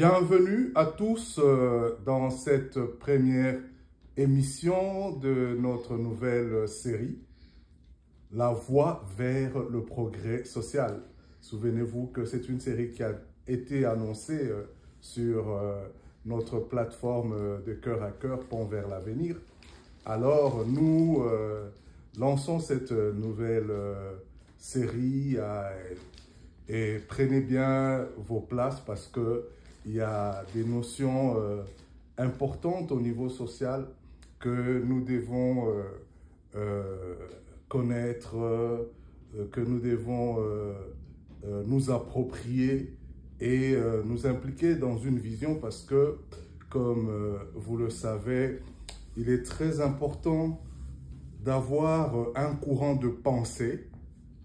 Bienvenue à tous dans cette première émission de notre nouvelle série, La voie vers le progrès social. Souvenez-vous que c'est une série qui a été annoncée sur notre plateforme de Cœur à Cœur, Pont vers l'avenir. Alors, nous lançons cette nouvelle série et prenez bien vos places parce que il y a des notions importantes au niveau social que nous devons connaître, que nous devons nous approprier et nous impliquer dans une vision parce que, comme vous le savez, il est très important d'avoir un courant de pensée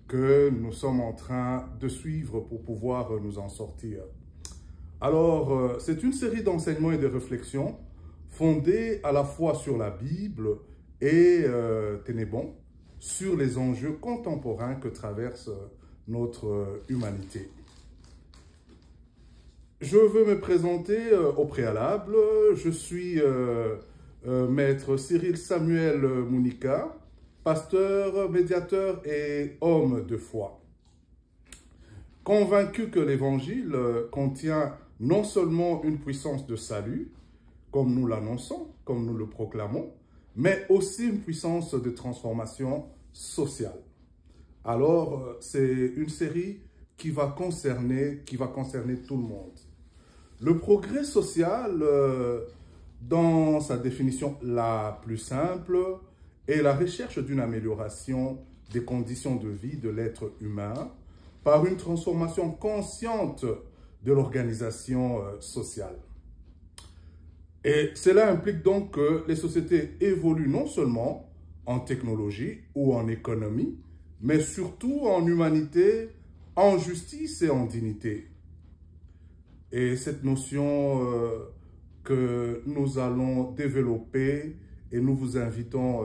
que nous sommes en train de suivre pour pouvoir nous en sortir. Alors, c'est une série d'enseignements et de réflexions fondées à la fois sur la Bible et, tenez bon, sur les enjeux contemporains que traverse notre humanité. Je veux me présenter au préalable. Je suis maître Cyril Samuel Mounika, pasteur, médiateur et homme de foi. Convaincu que l'Évangile contient non seulement une puissance de salut, comme nous l'annonçons, comme nous le proclamons, mais aussi une puissance de transformation sociale. Alors, c'est une série qui va concerner tout le monde. Le progrès social, dans sa définition la plus simple, est la recherche d'une amélioration des conditions de vie de l'être humain par une transformation consciente de l'organisation sociale. Et cela implique donc que les sociétés évoluent non seulement en technologie ou en économie, mais surtout en humanité, en justice et en dignité. Et cette notion que nous allons développer et nous vous invitons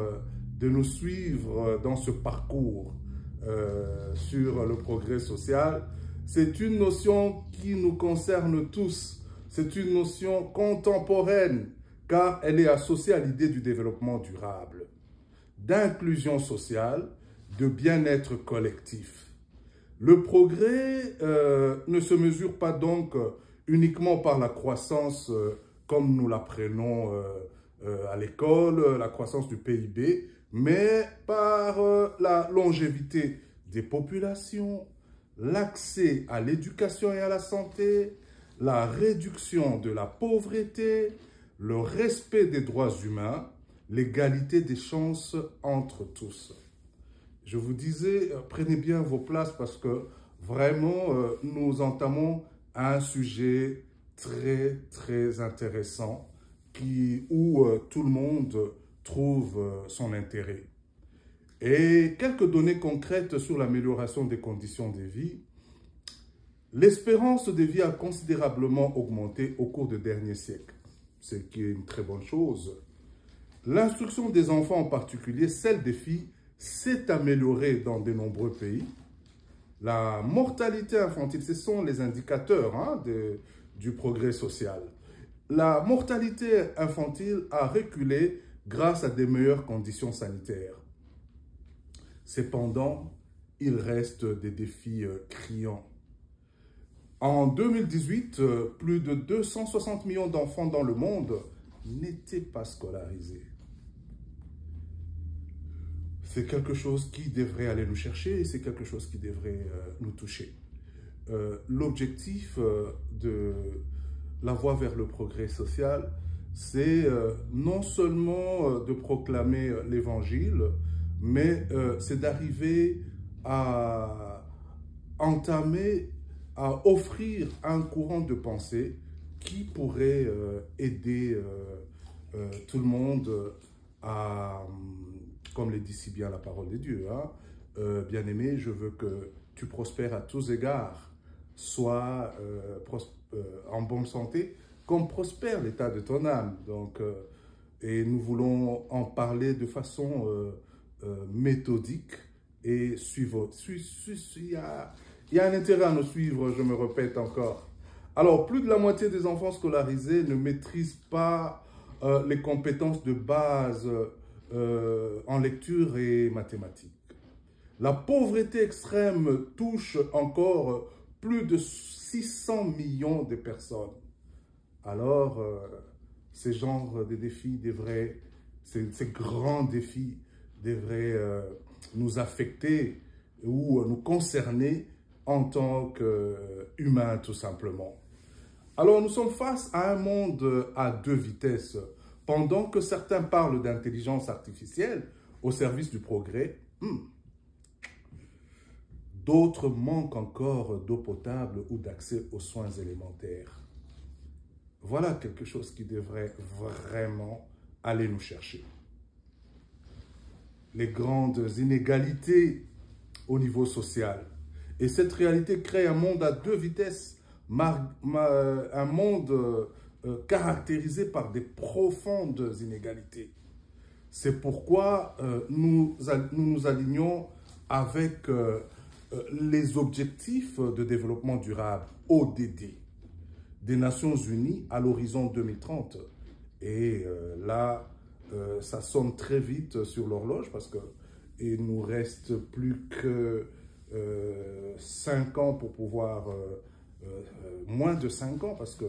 de nous suivre dans ce parcours sur le progrès social, c'est une notion qui nous concerne tous. C'est une notion contemporaine car elle est associée à l'idée du développement durable, d'inclusion sociale, de bien-être collectif. Le progrès ne se mesure pas donc uniquement par la croissance comme nous l'apprenons à l'école, la croissance du PIB, mais par la longévité des populations, l'accès à l'éducation et à la santé, la réduction de la pauvreté, le respect des droits humains, l'égalité des chances entre tous. Je vous disais, prenez bien vos places parce que vraiment, nous entamons un sujet très intéressant où tout le monde trouve son intérêt. Et quelques données concrètes sur l'amélioration des conditions de vie. L'espérance de vie a considérablement augmenté au cours des derniers siècles, ce qui est une très bonne chose. L'instruction des enfants, en particulier celle des filles, s'est améliorée dans de nombreux pays. La mortalité infantile, ce sont les indicateurs du progrès social. La mortalité infantile a reculé grâce à des meilleures conditions sanitaires. Cependant, il reste des défis criants. En 2018, plus de 260 millions d'enfants dans le monde n'étaient pas scolarisés. C'est quelque chose qui devrait aller nous chercher et c'est quelque chose qui devrait nous toucher. L'objectif de la voie vers le progrès social, c'est non seulement de proclamer l'Évangile, mais c'est d'arriver à entamer, à offrir un courant de pensée qui pourrait aider tout le monde à, comme le dit si bien la parole de Dieu, bien-aimé, je veux que tu prospères à tous égards, sois en bonne santé, comme prospère l'état de ton âme. Donc, et nous voulons en parler de façon méthodique et suivante. Il y a un intérêt à nous suivre, je me répète encore. Alors, plus de la moitié des enfants scolarisés ne maîtrisent pas les compétences de base en lecture et mathématiques. La pauvreté extrême touche encore plus de 600 millions de personnes. Alors, ces genres de défis devraient, ces grands défis devraient nous affecter ou nous concerner en tant qu'humains, tout simplement. Alors, nous sommes face à un monde à deux vitesses. Pendant que certains parlent d'intelligence artificielle au service du progrès, d'autres manquent encore d'eau potable ou d'accès aux soins élémentaires. Voilà quelque chose qui devrait vraiment aller nous chercher. Les grandes inégalités au niveau social. Et cette réalité crée un monde à deux vitesses, un monde caractérisé par des profondes inégalités. C'est pourquoi nous nous alignons avec les objectifs de développement durable, ODD, des Nations Unies à l'horizon 2030. Et là, ça sonne très vite sur l'horloge parce qu'il nous reste plus que 5 ans pour pouvoir, moins de 5 ans parce que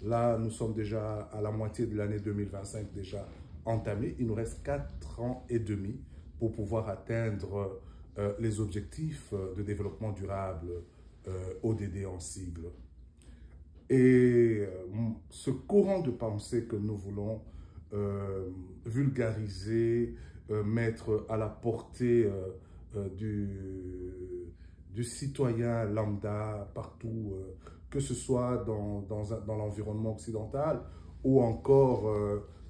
là, nous sommes déjà à la moitié de l'année 2025 déjà entamée. Il nous reste 4 ans et demi pour pouvoir atteindre les objectifs de développement durable, ODD en sigle. Et ce courant de pensée que nous voulons vulgariser, mettre à la portée du citoyen lambda partout, que ce soit dans l'environnement occidental ou encore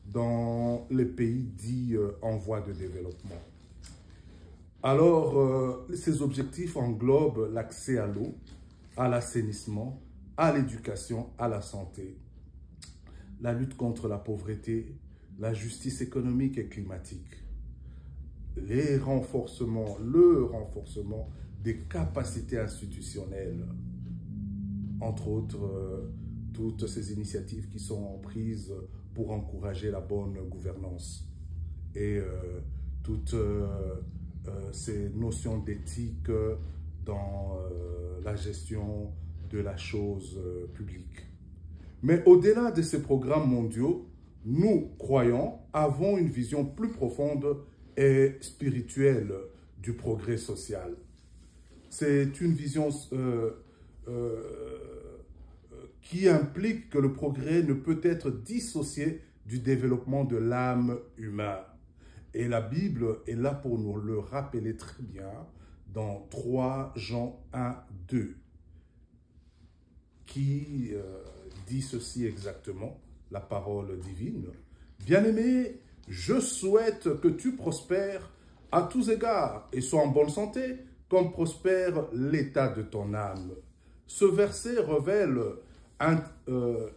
dans les pays dits en voie de développement. Alors, ces objectifs englobent l'accès à l'eau, à l'assainissement, à l'éducation, à la santé, la lutte contre la pauvreté, la justice économique et climatique, le renforcement des capacités institutionnelles, entre autres, toutes ces initiatives qui sont prises pour encourager la bonne gouvernance et toutes ces notions d'éthique dans la gestion de la chose publique. Mais au-delà de ces programmes mondiaux, nous, croyants, avons une vision plus profonde et spirituelle du progrès social. C'est une vision qui implique que le progrès ne peut être dissocié du développement de l'âme humaine. Et la Bible est là pour nous le rappeler très bien dans 3 Jean 1, 2, qui dit ceci exactement, la parole divine. « Bien-aimé, je souhaite que tu prospères à tous égards et sois en bonne santé, comme prospère l'état de ton âme. » Ce verset révèle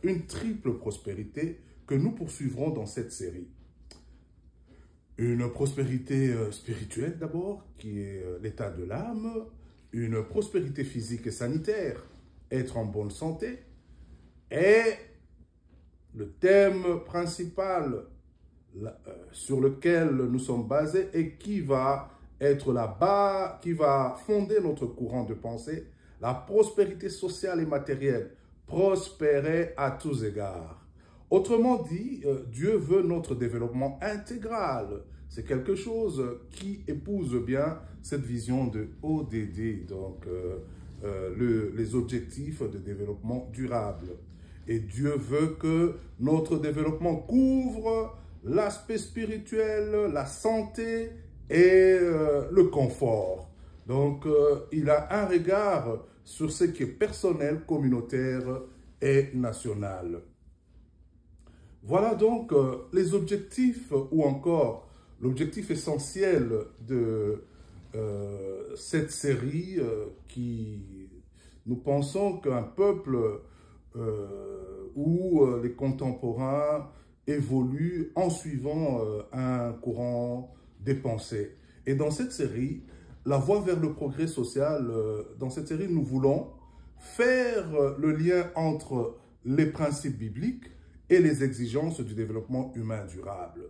une triple prospérité que nous poursuivrons dans cette série. Une prospérité spirituelle d'abord, qui est l'état de l'âme, une prospérité physique et sanitaire, être en bonne santé, et le thème principal sur lequel nous sommes basés et qui va être là-bas, qui va fonder notre courant de pensée, la prospérité sociale et matérielle, prospérer à tous égards. Autrement dit, Dieu veut notre développement intégral. C'est quelque chose qui épouse bien cette vision de ODD, donc les objectifs de développement durable. Et Dieu veut que notre développement couvre l'aspect spirituel, la santé et le confort. Donc, il a un regard sur ce qui est personnel, communautaire et national. Voilà donc les objectifs ou encore l'objectif essentiel de cette série qui, nous pensons qu'un peuple où les contemporains évoluent en suivant un courant des pensées. Et dans cette série, la voie vers le progrès social, dans cette série, nous voulons faire le lien entre les principes bibliques et les exigences du développement humain durable.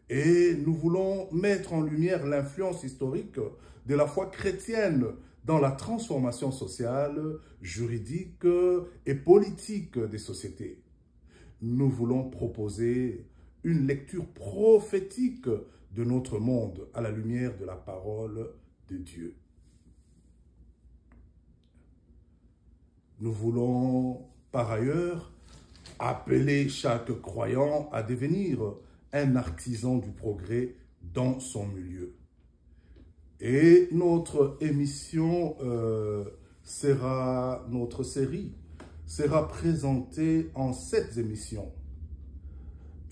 Et nous voulons mettre en lumière l'influence historique de la foi chrétienne dans la transformation sociale, juridique et politique des sociétés. Nous voulons proposer une lecture prophétique de notre monde à la lumière de la parole de Dieu. Nous voulons par ailleurs appeler chaque croyant à devenir un artisan du progrès dans son milieu. Et notre émission notre série sera présentée en 7 émissions.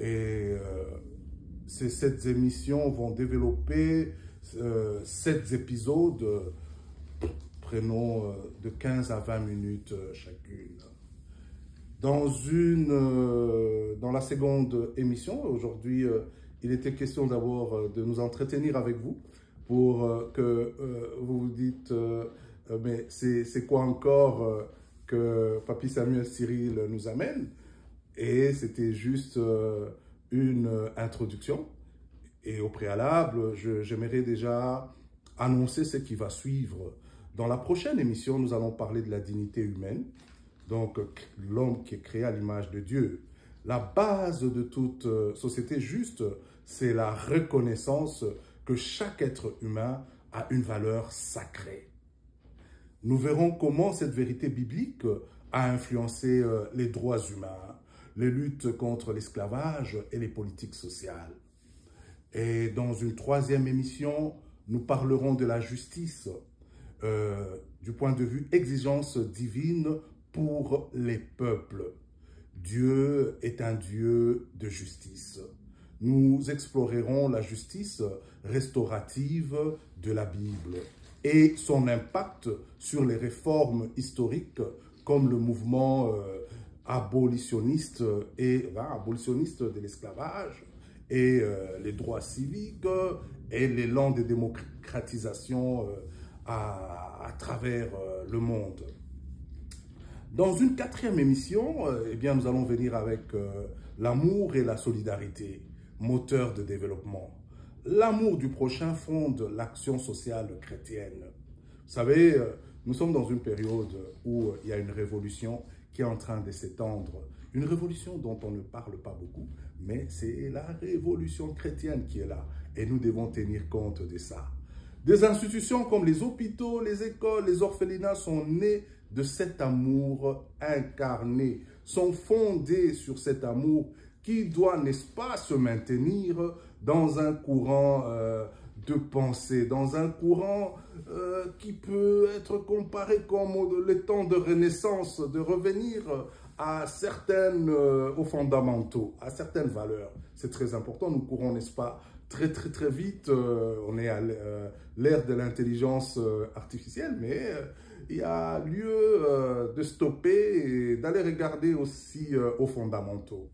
Et ces 7 émissions vont développer 7 épisodes, prenons de 15 à 20 minutes chacune. Dans la seconde émission, aujourd'hui, il était question d'abord de nous entretenir avec vous pour que vous vous dites mais c'est quoi encore que Papy Samuel Cyril nous amène? Et c'était juste une introduction. Et au préalable, j'aimerais déjà annoncer ce qui va suivre. Dans la prochaine émission, nous allons parler de la dignité humaine. Donc, l'homme qui est créé à l'image de Dieu. La base de toute société juste, c'est la reconnaissance que chaque être humain a une valeur sacrée. Nous verrons comment cette vérité biblique a influencé les droits humains, les luttes contre l'esclavage et les politiques sociales. Et dans une 3e émission, nous parlerons de la justice, du point de vue exigence divine pour les peuples. Dieu est un Dieu de justice. Nous explorerons la justice restaurative de la Bible et son impact sur les réformes historiques comme le mouvement abolitionniste de l'esclavage et les droits civiques et l'élan de démocratisation à travers le monde. Dans une 4e émission, eh bien, nous allons venir avec l'amour et la solidarité, moteur de développement. L'amour du prochain fonde l'action sociale chrétienne. Vous savez, nous sommes dans une période où il y a une révolution qui est en train de s'étendre. Une révolution dont on ne parle pas beaucoup, mais c'est la révolution chrétienne qui est là. Et nous devons tenir compte de ça. Des institutions comme les hôpitaux, les écoles, les orphelinats sont nées de cet amour incarné, sont fondées sur cet amour qui doit, n'est-ce pas, se maintenir dans un courant de pensée, dans un courant qui peut être comparé comme les temps de Renaissance, de revenir à aux fondamentaux, à certaines valeurs. C'est très important, nous courons, n'est-ce pas, très vite, on est à l'ère de l'intelligence artificielle, mais il y a lieu de stopper et d'aller regarder aussi aux fondamentaux.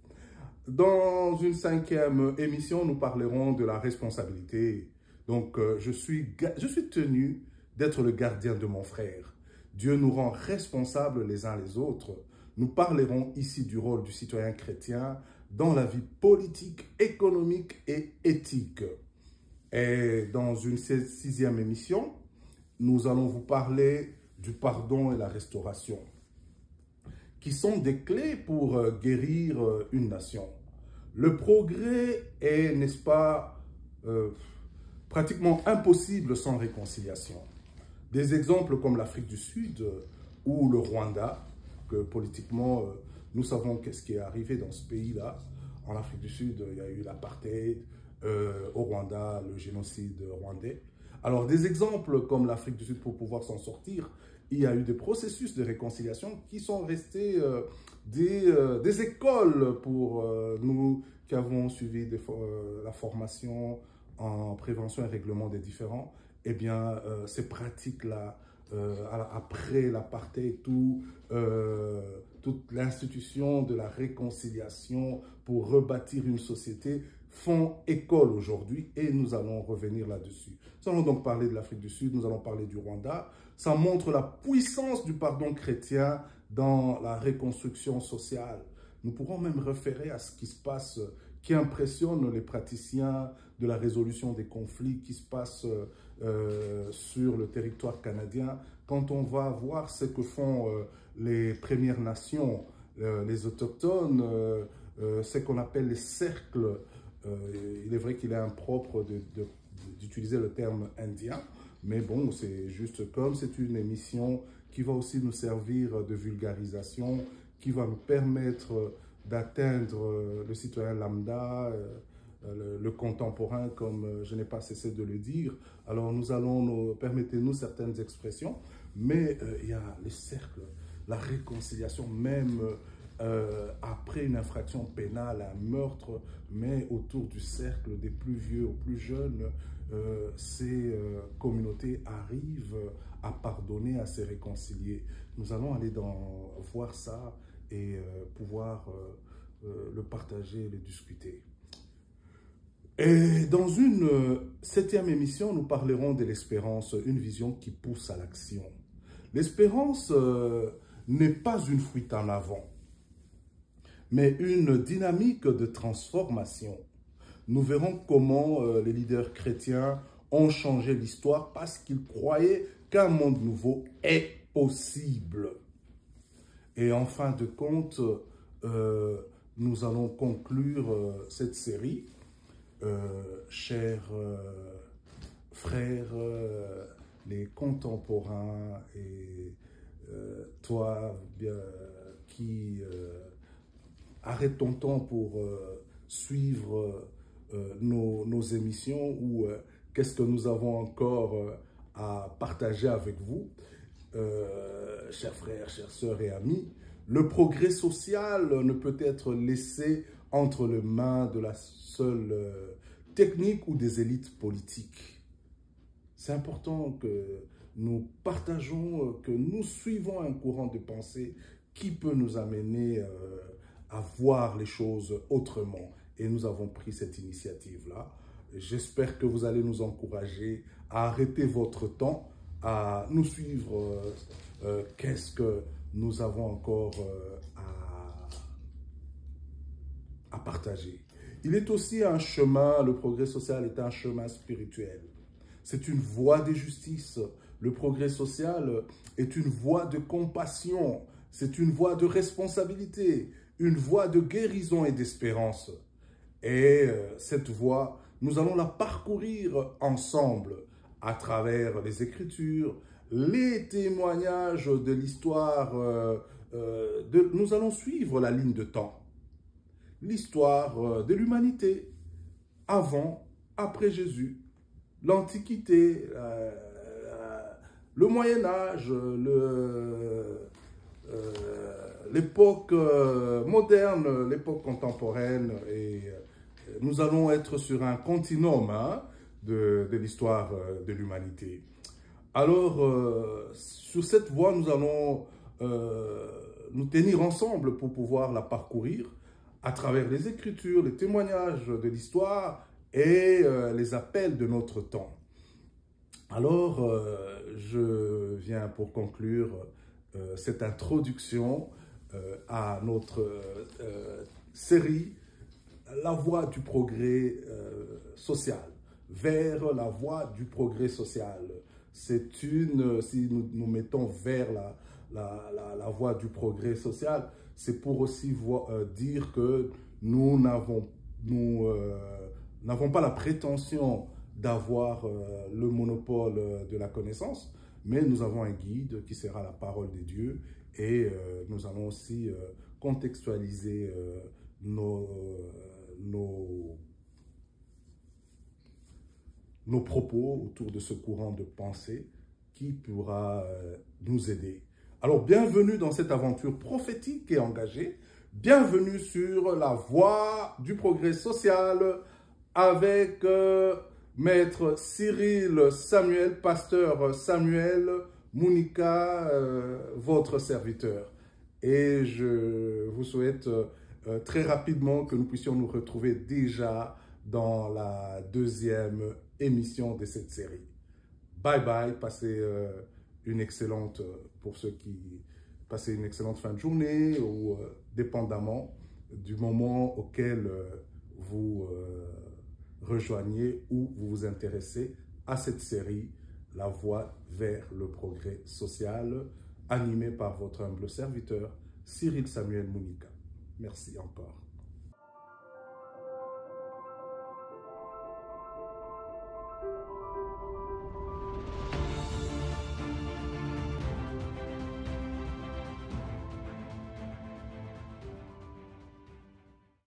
Dans une 5e émission, nous parlerons de la responsabilité. Donc, je suis tenu d'être le gardien de mon frère. Dieu nous rend responsables les uns les autres. Nous parlerons ici du rôle du citoyen chrétien dans la vie politique, économique et éthique. Et dans une 6e émission, nous allons vous parler du pardon et la restauration, qui sont des clés pour guérir une nation. Le progrès est, n'est-ce pas, pratiquement impossible sans réconciliation. Des exemples comme l'Afrique du Sud ou le Rwanda, que politiquement, nous savons qu'est-ce qui est arrivé dans ce pays-là. En Afrique du Sud, il y a eu l'apartheid, au Rwanda, le génocide rwandais. Alors, des exemples comme l'Afrique du Sud, pour pouvoir s'en sortir, il y a eu des processus de réconciliation qui sont restés des écoles pour nous qui avons suivi la formation en prévention et règlement des différends. Eh bien, ces pratiques-là, après l'apartheid, toute l'institution de la réconciliation pour rebâtir une société font école aujourd'hui et nous allons revenir là-dessus. Nous allons donc parler de l'Afrique du Sud, nous allons parler du Rwanda. Ça montre la puissance du pardon chrétien dans la reconstruction sociale. Nous pourrons même référer à ce qui se passe, qui impressionne les praticiens de la résolution des conflits qui se passent sur le territoire canadien. Quand on va voir ce que font les Premières Nations, les Autochtones, ce qu'on appelle les cercles, il est vrai qu'il est impropre d'utiliser le terme indien, mais bon, c'est juste comme c'est une émission qui va aussi nous servir de vulgarisation, qui va nous permettre d'atteindre le citoyen lambda, le contemporain, comme je n'ai pas cessé de le dire. Alors nous allons, permettez-nous certaines expressions, mais il y a les cercles, la réconciliation, même après une infraction pénale, un meurtre, mais autour du cercle des plus vieux aux plus jeunes, ces communautés arrivent à pardonner, à se réconcilier. Nous allons aller voir ça et pouvoir le partager, le discuter. Et dans une 7e émission, nous parlerons de l'espérance, une vision qui pousse à l'action. L'espérance n'est pas une fuite en avant, mais une dynamique de transformation. Nous verrons comment les leaders chrétiens ont changé l'histoire parce qu'ils croyaient qu'un monde nouveau est possible. Et en fin de compte, nous allons conclure cette série. Chers frères, les contemporains et toi qui arrête ton temps pour suivre nos émissions ou qu'est-ce que nous avons encore à partager avec vous, chers frères, chères sœurs et amis. Le progrès social ne peut être laissé entre les mains de la seule technique ou des élites politiques. C'est important que nous partageons, que nous suivons un courant de pensée qui peut nous amener à voir les choses autrement. Et nous avons pris cette initiative-là. J'espère que vous allez nous encourager à arrêter votre temps, à nous suivre. Qu'est-ce que nous avons encore à partager. Il est aussi un chemin, le progrès social est un chemin spirituel. C'est une voie de justice. Le progrès social est une voie de compassion. C'est une voie de responsabilité, une voie de guérison et d'espérance. Et cette voie, nous allons la parcourir ensemble à travers les Écritures, les témoignages de l'histoire. Nous allons suivre la ligne de temps. L'histoire de l'humanité, avant, après Jésus, l'Antiquité, le Moyen-Âge, l'époque moderne, l'époque contemporaine. Et nous allons être sur un continuum de l'histoire de l'humanité. Alors, sur cette voie, nous allons nous tenir ensemble pour pouvoir la parcourir à travers les Écritures, les témoignages de l'histoire et les appels de notre temps. Alors, je viens pour conclure cette introduction à notre série « La voie du progrès social », vers la voie du progrès social. C'est une, si nous mettons vers la voie du progrès social, c'est pour aussi dire que nous n'avons pas la prétention d'avoir le monopole de la connaissance, mais nous avons un guide qui sera la parole de Dieu et nous allons aussi contextualiser nos propos autour de ce courant de pensée qui pourra nous aider. Alors, bienvenue dans cette aventure prophétique et engagée. Bienvenue sur la voie du progrès social avec Maître Cyril Samuel, pasteur Samuel Mounika, votre serviteur. Et je vous souhaite très rapidement que nous puissions nous retrouver déjà dans la deuxième émission de cette série. Bye bye, passez une excellente, pour ceux qui passez une excellente fin de journée ou dépendamment du moment auquel vous rejoignez ou vous vous intéressez à cette série, La Voie vers le progrès social, animée par votre humble serviteur, Cyril Samuel Mounika. Merci encore.